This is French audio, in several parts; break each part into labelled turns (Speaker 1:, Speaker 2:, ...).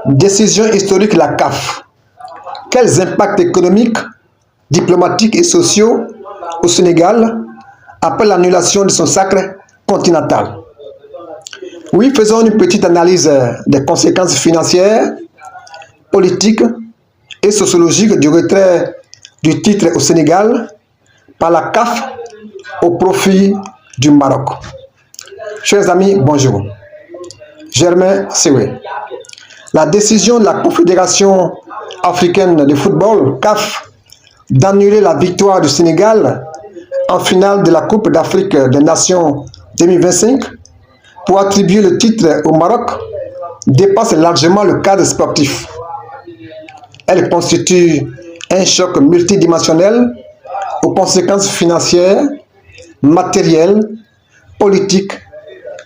Speaker 1: Décision historique de la CAF. Quels impacts économiques, diplomatiques et sociaux au Sénégal après l'annulation de son sacre continental? Oui, faisons une petite analyse des conséquences financières, politiques et sociologiques du retrait du titre au Sénégal par la CAF au profit du Maroc. Chers amis, bonjour. Germain Sewé. La décision de la Confédération africaine de football, CAF, d'annuler la victoire du Sénégal en finale de la Coupe d'Afrique des Nations 2025 pour attribuer le titre au Maroc dépasse largement le cadre sportif. Elle constitue un choc multidimensionnel aux conséquences financières, matérielles, politiques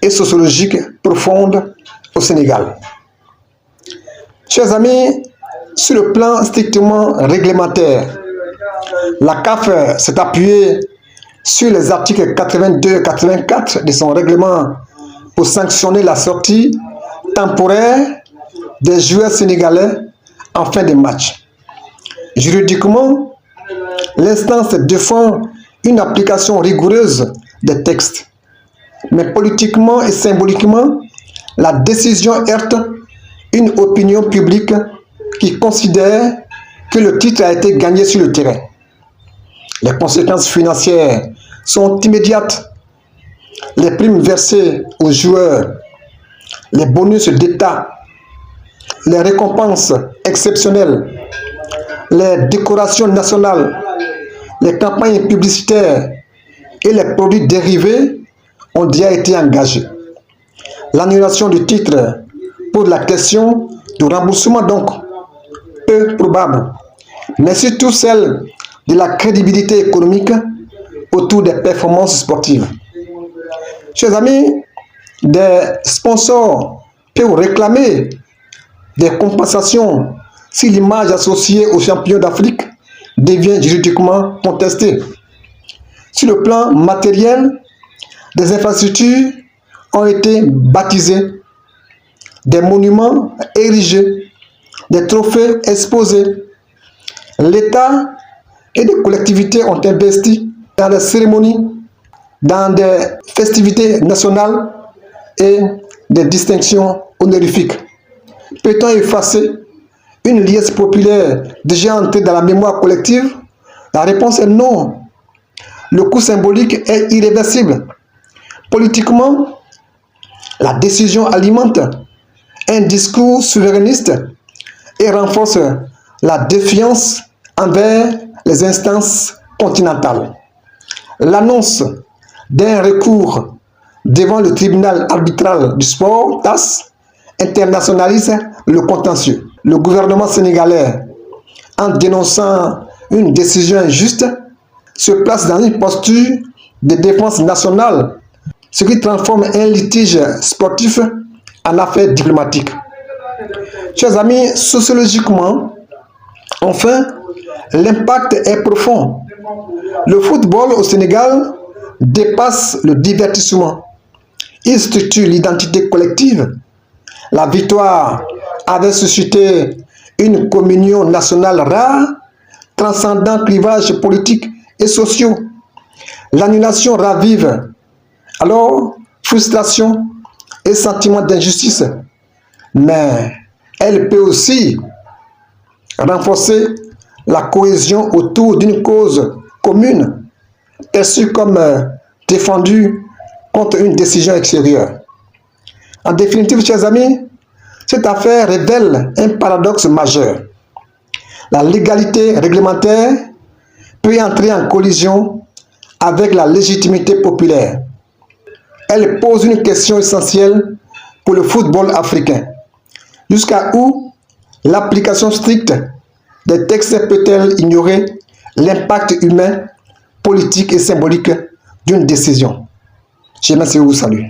Speaker 1: et sociologiques profondes au Sénégal. Chers amis, sur le plan strictement réglementaire, la CAF s'est appuyée sur les articles 82 et 84 de son règlement pour sanctionner la sortie temporaire des joueurs sénégalais en fin de match. Juridiquement, l'instance défend une application rigoureuse des textes. Mais politiquement et symboliquement, la décision heurte une opinion publique qui considère que le titre a été gagné sur le terrain. Les conséquences financières sont immédiates. Les primes versées aux joueurs, les bonus d'État, les récompenses exceptionnelles, les décorations nationales, les campagnes publicitaires et les produits dérivés ont déjà été engagés. L'annulation du titre pour la question du remboursement donc peu probable, mais surtout celle de la crédibilité économique autour des performances sportives. Chers amis, des sponsors peuvent réclamer des compensations si l'image associée aux champions d'Afrique devient juridiquement contestée. Sur le plan matériel, des infrastructures ont été baptisées, des monuments érigés, des trophées exposés. L'État et des collectivités ont investi dans des cérémonies, dans des festivités nationales et des distinctions honorifiques. Peut-on effacer une liesse populaire déjà entrée dans la mémoire collective? La réponse est non. Le coût symbolique est irréversible. Politiquement, la décision alimente un discours souverainiste et renforce la défiance envers les instances continentales. L'annonce d'un recours devant le tribunal arbitral du sport, TAS, internationalise le contentieux. Le gouvernement sénégalais, en dénonçant une décision injuste, se place dans une posture de défense nationale, ce qui transforme un litige sportif en affaire diplomatique. Chers amis, sociologiquement, enfin, l'impact est profond. Le football au Sénégal dépasse le divertissement. Il structure l'identité collective. La victoire avait suscité une communion nationale rare, transcendant clivages politiques et sociaux. L'annulation ravive alors frustration et sentiment d'injustice, mais elle peut aussi renforcer la cohésion autour d'une cause commune, perçue comme défendue contre une décision extérieure. En définitive, chers amis, cette affaire révèle un paradoxe majeur. La légalité réglementaire peut entrer en collision avec la légitimité populaire. Elle pose une question essentielle pour le football africain. Jusqu'à où l'application stricte des textes peut-elle ignorer l'impact humain, politique et symbolique d'une décision? Je vous salue.